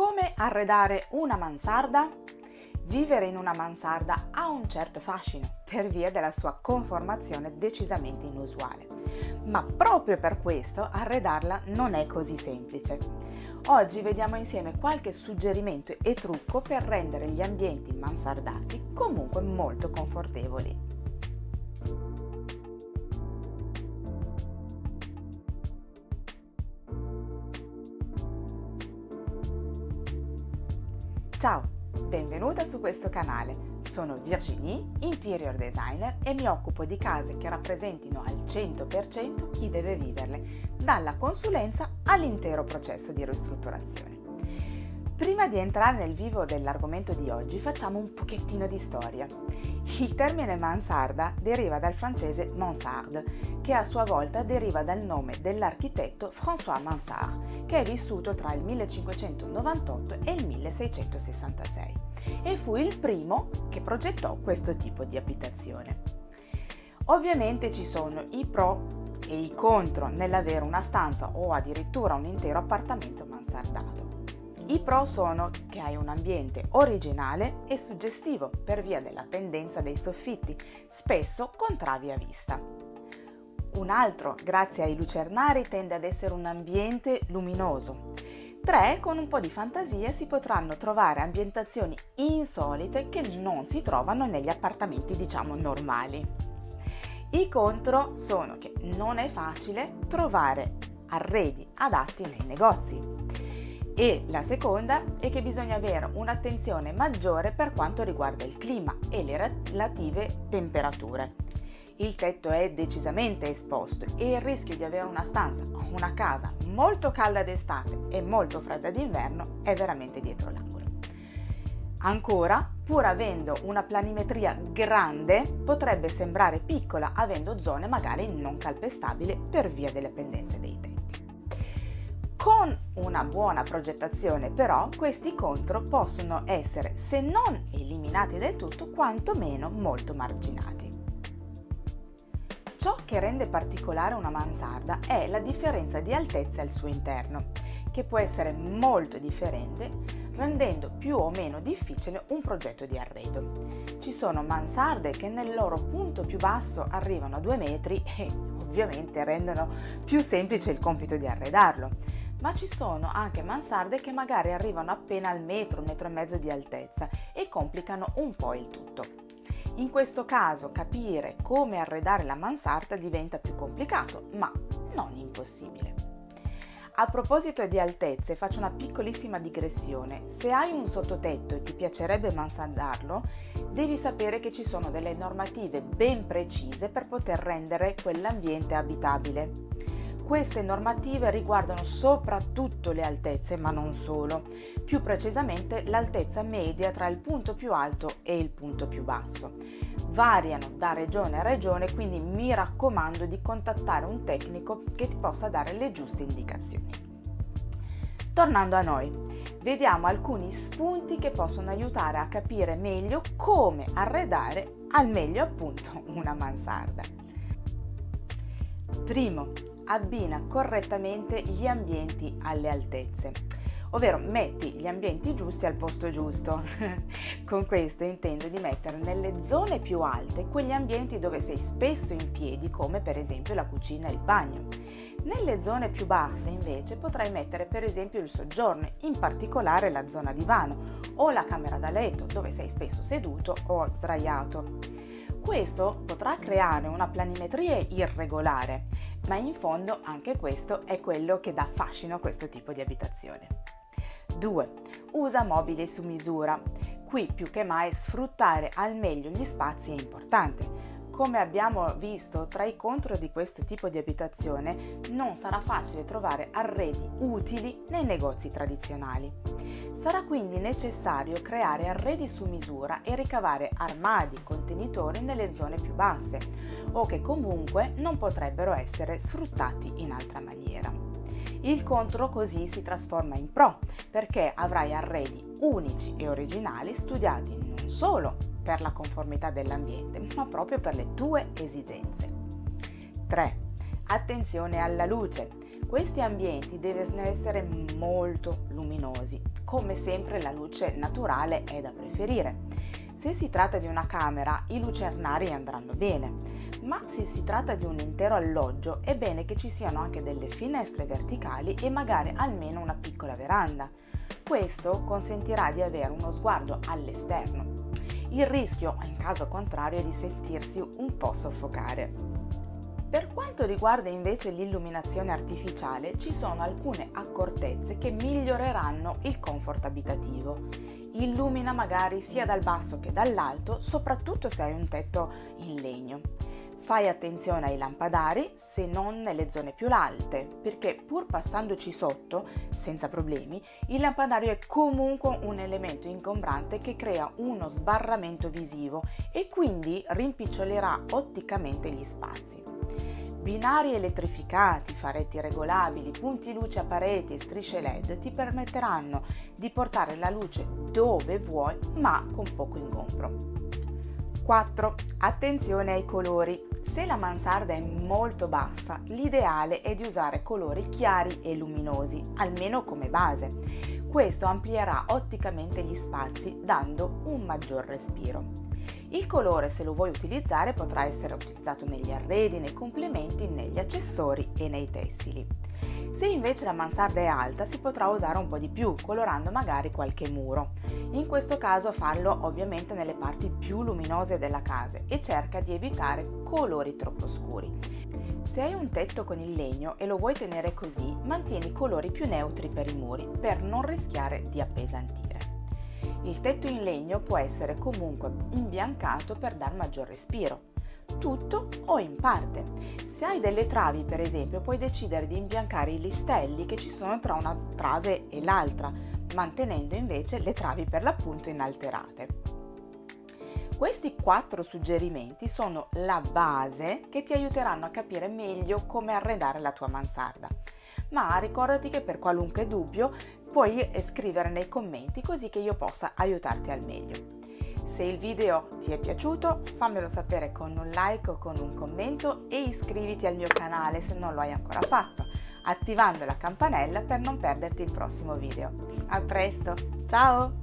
Come arredare una mansarda? Vivere in una mansarda ha un certo fascino per via della sua conformazione decisamente inusuale, ma proprio per questo arredarla non è così semplice. Oggi vediamo insieme qualche suggerimento e trucco per rendere gli ambienti mansardati comunque molto confortevoli. Ciao, benvenuta su questo canale. Sono Virginie, interior designer e mi occupo di case che rappresentino al 100% chi deve viverle, dalla consulenza all'intero processo di ristrutturazione. Prima di entrare nel vivo dell'argomento di oggi facciamo un pochettino di storia. Il termine mansarda deriva dal francese mansarde, che a sua volta deriva dal nome dell'architetto François Mansart, che è vissuto tra il 1598 e il 1666 e fu il primo che progettò questo tipo di abitazione. Ovviamente ci sono i pro e i contro nell'avere una stanza o addirittura un intero appartamento mansardato. I pro sono che hai un ambiente originale e suggestivo per via della pendenza dei soffitti, spesso con travi a vista. Un altro, grazie ai lucernari, tende ad essere un ambiente luminoso. 3. Con un po' di fantasia si potranno trovare ambientazioni insolite che non si trovano negli appartamenti, normali. I contro sono che non è facile trovare arredi adatti nei negozi. E la seconda è che bisogna avere un'attenzione maggiore per quanto riguarda il clima e le relative temperature. Il tetto è decisamente esposto e il rischio di avere una stanza o una casa molto calda d'estate e molto fredda d'inverno è veramente dietro l'angolo. Ancora, pur avendo una planimetria grande, potrebbe sembrare piccola avendo zone magari non calpestabili per via delle pendenze dei tetti. Con una buona progettazione però questi contro possono essere, se non eliminati del tutto, quantomeno molto marginati. Ciò che rende particolare una mansarda è la differenza di altezza al suo interno, che può essere molto differente, rendendo più o meno difficile un progetto di arredo. Ci sono mansarde che nel loro punto più basso arrivano a 2 metri e ovviamente rendono più semplice il compito di arredarlo. Ma ci sono anche mansarde che magari arrivano appena al metro e mezzo di altezza e complicano un po' il tutto. In questo caso capire come arredare la mansarda diventa più complicato, ma non impossibile. A proposito di altezze, faccio una piccolissima digressione. Se hai un sottotetto e ti piacerebbe mansardarlo, devi sapere che ci sono delle normative ben precise per poter rendere quell'ambiente abitabile. Queste normative riguardano soprattutto le altezze, ma non solo, più precisamente l'altezza media tra il punto più alto e il punto più basso. Variano da regione a regione, quindi mi raccomando di contattare un tecnico che ti possa dare le giuste indicazioni. Tornando a noi, vediamo alcuni spunti che possono aiutare a capire meglio come arredare al meglio appunto una mansarda. Primo, abbina correttamente gli ambienti alle altezze, ovvero metti gli ambienti giusti al posto giusto. Con questo intendo di mettere nelle zone più alte quegli ambienti dove sei spesso in piedi, come per esempio la cucina e il bagno. Nelle zone più basse invece potrai mettere per esempio il soggiorno, in particolare la zona divano o la camera da letto, dove sei spesso seduto o sdraiato. Questo potrà creare una planimetria irregolare, ma in fondo anche questo è quello che dà fascino a questo tipo di abitazione. 2. Usa mobili su misura. Qui più che mai sfruttare al meglio gli spazi è importante. Come abbiamo visto, tra i contro di questo tipo di abitazione non sarà facile trovare arredi utili nei negozi tradizionali. Sarà quindi necessario creare arredi su misura e ricavare armadi, contenitori nelle zone più basse o che comunque non potrebbero essere sfruttati in altra maniera. Il contro così si trasforma in pro, perché avrai arredi unici e originali studiati non solo per la conformità dell'ambiente, ma proprio per le tue esigenze. 3. Attenzione alla luce. Questi ambienti devono essere molto luminosi, come sempre la luce naturale è da preferire. Se si tratta di una camera, i lucernari andranno bene, ma se si tratta di un intero alloggio è bene che ci siano anche delle finestre verticali e magari almeno una piccola veranda. Questo consentirà di avere uno sguardo all'esterno. Il rischio, in caso contrario, è di sentirsi un po' soffocare. Per quanto riguarda invece l'illuminazione artificiale, ci sono alcune accortezze che miglioreranno il comfort abitativo. Illumina magari sia dal basso che dall'alto, soprattutto se hai un tetto in legno. Fai attenzione ai lampadari, se non nelle zone più alte, perché pur passandoci sotto, senza problemi, il lampadario è comunque un elemento ingombrante che crea uno sbarramento visivo e quindi rimpicciolerà otticamente gli spazi. Binari elettrificati, faretti regolabili, punti luce a pareti e strisce LED ti permetteranno di portare la luce dove vuoi, ma con poco ingombro. 4. Attenzione ai colori. Se la mansarda è molto bassa, l'ideale è di usare colori chiari e luminosi, almeno come base. Questo amplierà otticamente gli spazi, dando un maggior respiro. Il colore, se lo vuoi utilizzare, potrà essere utilizzato negli arredi, nei complementi, negli accessori e nei tessili. Se invece la mansarda è alta, si potrà usare un po' di più, colorando magari qualche muro. In questo caso farlo ovviamente nelle parti più luminose della casa e cerca di evitare colori troppo scuri. Se hai un tetto con il legno e lo vuoi tenere così, mantieni colori più neutri per i muri per non rischiare di appesantire. Il tetto in legno può essere comunque imbiancato per dar maggior respiro, tutto o in parte. Se hai delle travi, per esempio, puoi decidere di imbiancare i listelli che ci sono tra una trave e l'altra, mantenendo invece le travi per l'appunto inalterate. Questi 4 suggerimenti sono la base che ti aiuteranno a capire meglio come arredare la tua mansarda. Ma ricordati che per qualunque dubbio puoi scrivere nei commenti così che io possa aiutarti al meglio. Se il video ti è piaciuto, fammelo sapere con un like o con un commento e iscriviti al mio canale se non lo hai ancora fatto, attivando la campanella per non perderti il prossimo video. A presto, ciao!